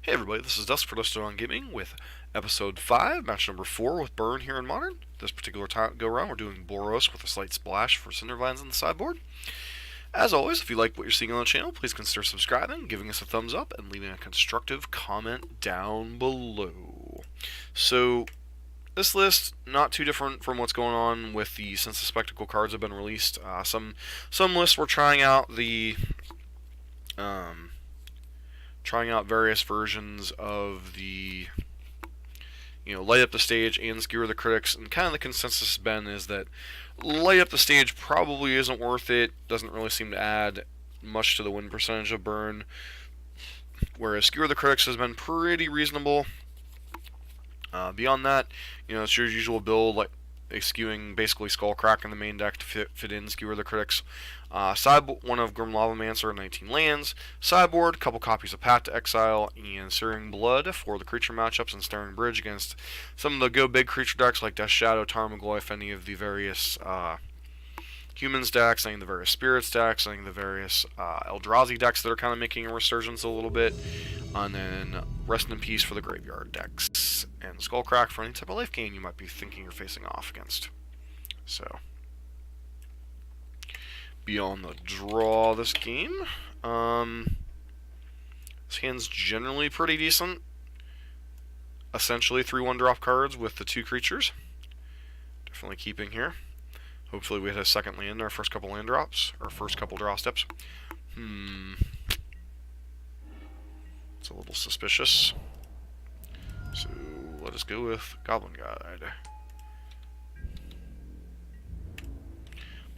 Hey everybody, this is Dusk for Listed on Gaming with episode 5, match number 4 with Burn here in Modern. This particular time go around, we're doing Boros with a slight splash for Cindervines on the sideboard. As always, if you like what you're seeing on the channel, please consider subscribing, giving us a thumbs up, and leaving a constructive comment down below. So, this list, not too different from what's going on with the since the Spectacle cards have been released. Some lists were trying out various versions of the light up the stage and skewer the critics, and kind of the consensus has been is that light up the stage probably isn't worth it, doesn't really seem to add much to the win percentage of burn, whereas skewer the critics has been pretty reasonable. Beyond that, it's your usual build, like skewing basically Skullcrack in the main deck to fit in Skewer the Critics. Sideboard, one of Grim Lavamancer, 19 lands. Sideboard, couple copies of Path to Exile, and Searing Blood for the creature matchups, and Staring Bridge against some of the go big creature decks like Death Shadow, Tarmogoyf, any of the various humans decks, any of the various spirits decks, any of the various Eldrazi decks that are kind of making a resurgence a little bit, and then Rest in Peace for the graveyard decks, and Skullcrack for any type of life gain you might be thinking you're facing off against. So, beyond the draw this game, this hand's generally pretty decent. Essentially 3/1 drop cards with the 2 creatures. Definitely keeping here. Hopefully we hit a second land in our first couple land drops, or first couple draw steps. It's a little suspicious. So let us go with Goblin Guide.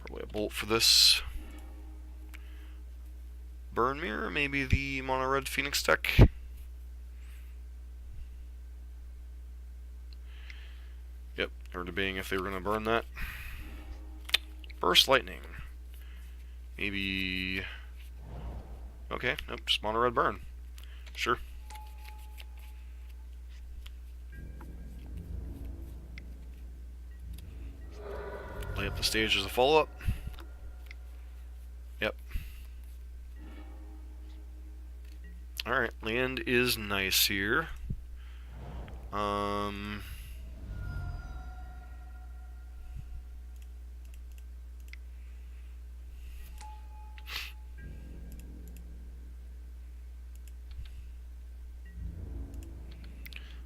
Probably a bolt for this. Burn Mirror, maybe the Mono Red Phoenix deck. Yep, they're debating if they were going to burn that. Burst Lightning. Maybe... Okay, nope, just Mono Red Burn. Sure. Lay up the stage as a follow-up. Yep. Alright, land is nice here.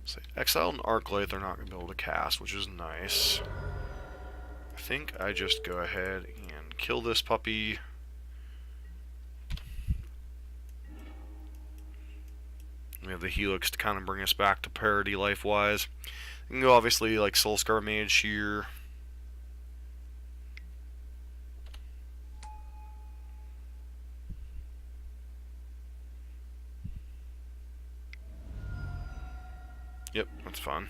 Say Exile and Arclight they're not going to be able to cast, which is nice. I think I just go ahead and kill this puppy. We have the Helix to kind of bring us back to parity life-wise. You can go obviously like Soulscar Mage here. Yep, that's fine.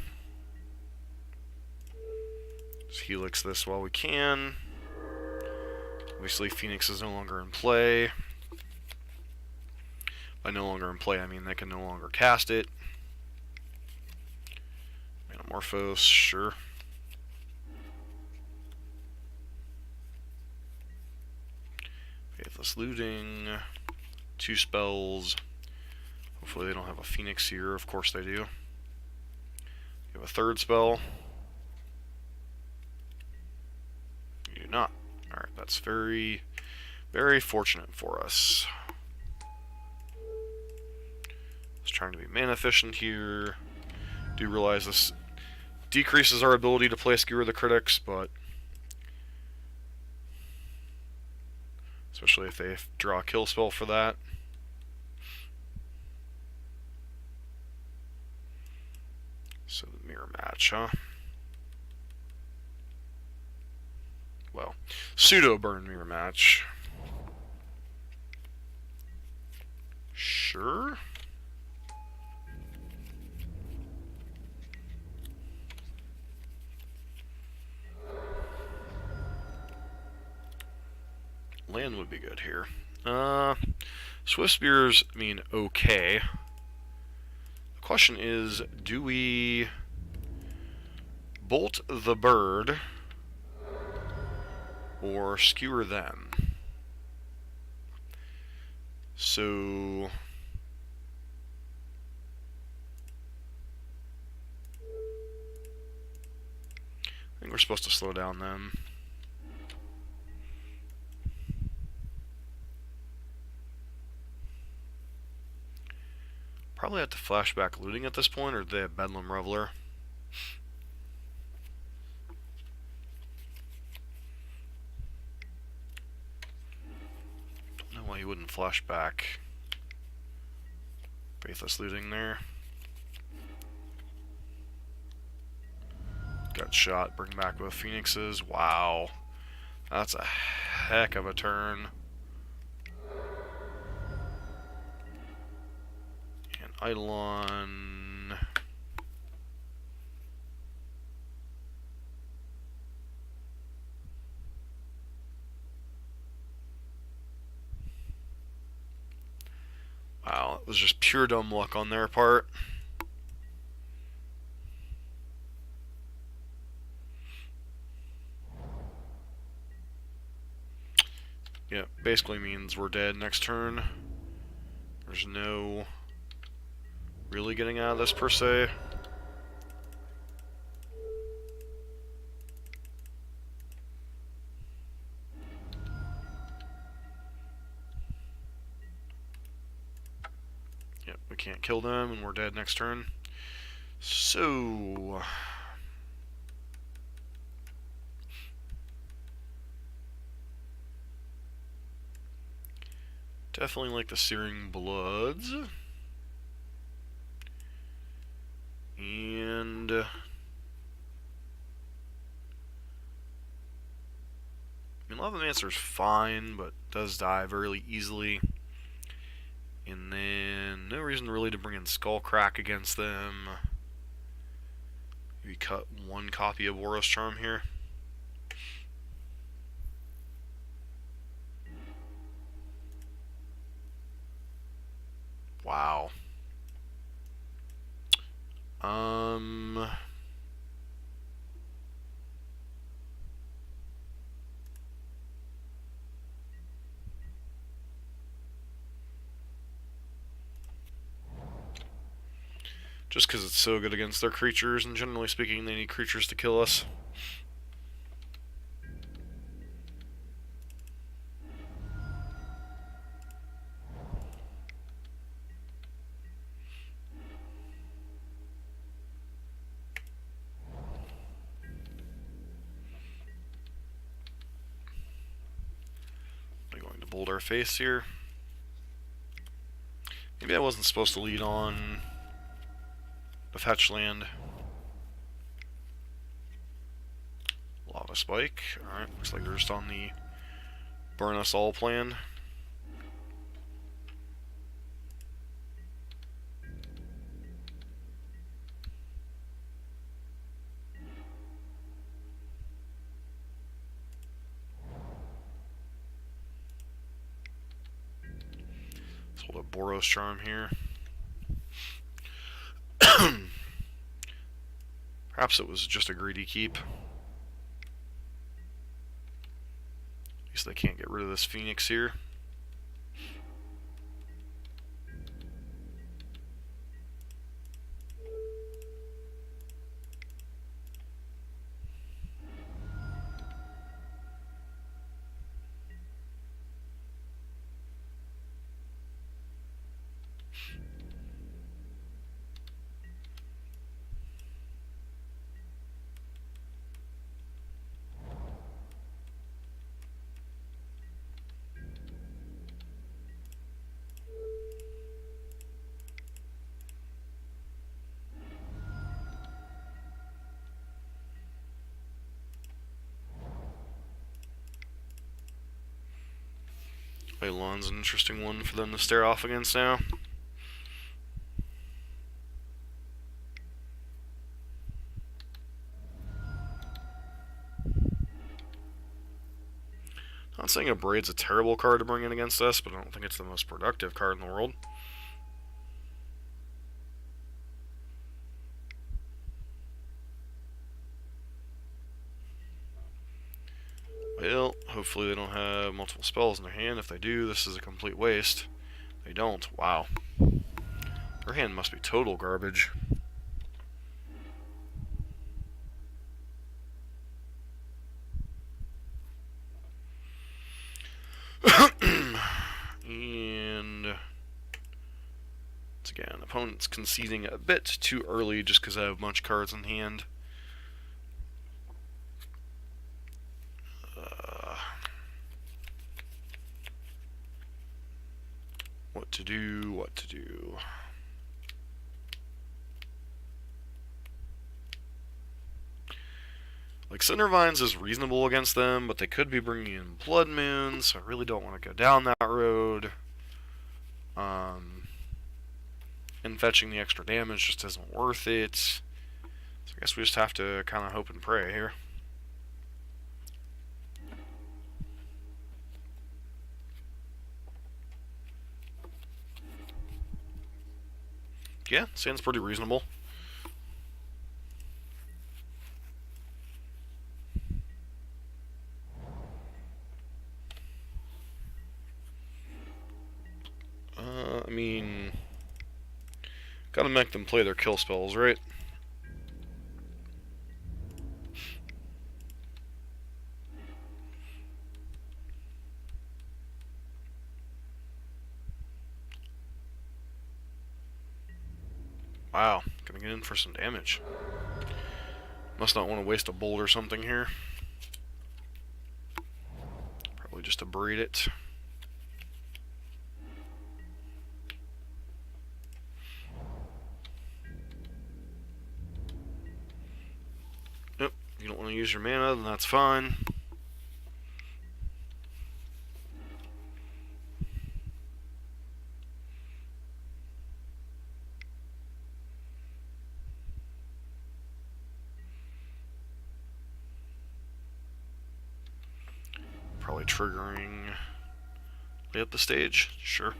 Just Helix this while we can. Obviously, Phoenix is no longer in play. By no longer in play, I mean they can no longer cast it. Metamorphose, sure. Faithless Looting. 2 spells. Hopefully they don't have a Phoenix here. Of course they do. You have a 3rd spell. You do not. Alright, that's very, very fortunate for us. Just trying to be mana efficient here. Do realize this decreases our ability to play Skewer the Critics, but especially if they draw a kill spell for that. So the mirror match, huh? Well, pseudo burn mirror match. Sure. Land would be good here. Swift Spears, I mean, okay. The question is, do we bolt the bird or skewer them? So We're supposed to slow down then. Probably have to flashback looting at this point, or they have Bedlam Reveler. Don't know why he wouldn't flash back. Faithless looting there. Got shot, bring back both Phoenixes. Wow. That's a heck of a turn. And Eidolon. Wow, it was just pure dumb luck on their part. Yeah, basically means we're dead next turn. There's no really getting out of this per se. Yep, we can't kill them and we're dead next turn. So definitely like the Searing Bloods. And I mean, Lavamancer's fine, but does die very easily. And then no reason really to bring in Skullcrack against them. Maybe cut one copy of Boros Charm here. Wow. Just because it's so good against their creatures, and generally speaking, they need creatures to kill us. I'm going to bold our face here. Maybe I wasn't supposed to lead on the fetch land. Lava Spike. Alright, looks like they're just on the burn us all plan. Let's hold a Boros Charm here. Perhaps it was just a greedy keep. At least they can't get rid of this Phoenix here. Eidolon's an interesting one for them to stare off against now. Not saying a Braid's a terrible card to bring in against us, but I don't think it's the most productive card in the world. Well, hopefully they don't have multiple spells in their hand. If they do, this is a complete waste. They don't. Wow. Their hand must be total garbage. And opponent's conceding a bit too early just because I have a bunch of cards in hand. What to do, what to do. Like, Cindervines is reasonable against them, but they could be bringing in Blood Moons, so I really don't want to go down that road. And fetching the extra damage just isn't worth it. So I guess we just have to kind of hope and pray here. Yeah, sounds pretty reasonable. I mean, gotta make them play their kill spells, right? Wow, gonna get in for some damage. Must not want to waste a bolt or something here. Probably just to breed it. Nope, you don't want to use your mana, then that's fine. Probably triggering way up the stage, sure.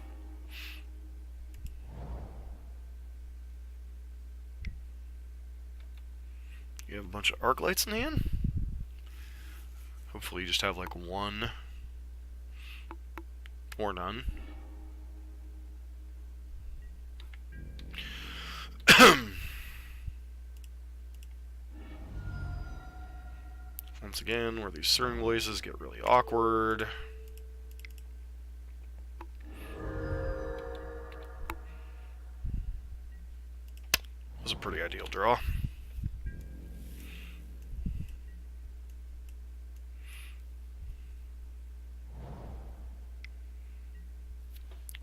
You have a bunch of archlights in hand? Hopefully you just have like one or none. Once again, where these Sirring Blazes get really awkward. Was a pretty ideal draw.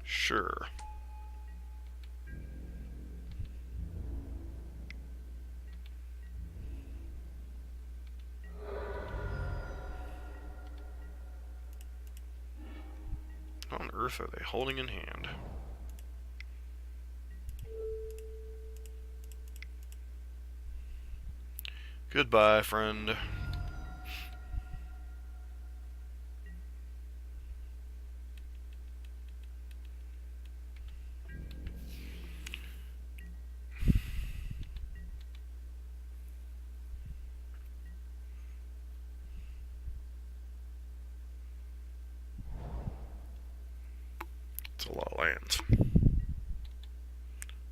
Sure. What on earth are they holding in hand? Goodbye, friend. It's a lot of lands.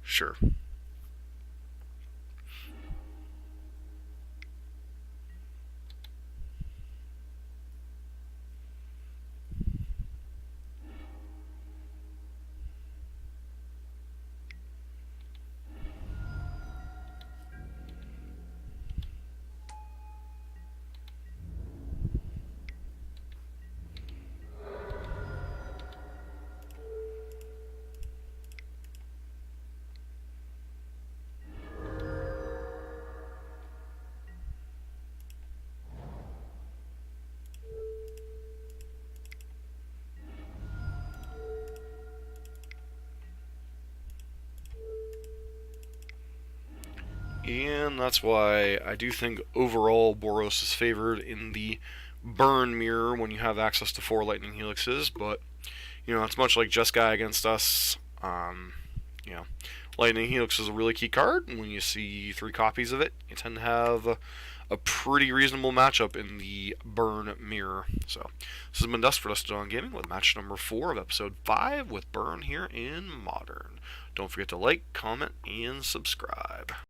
Sure. And that's why I do think overall Boros is favored in the burn mirror when you have access to 4 lightning helixes, but you know, it's much like Jeskai against us. You know, lightning helix is a really key card, and when you see 3 copies of it, you tend to have a pretty reasonable matchup in the burn mirror. So this has been Dust for Dusted on Gaming with match number 4 of episode 5 with burn here in Modern. Don't forget to like, comment, and subscribe.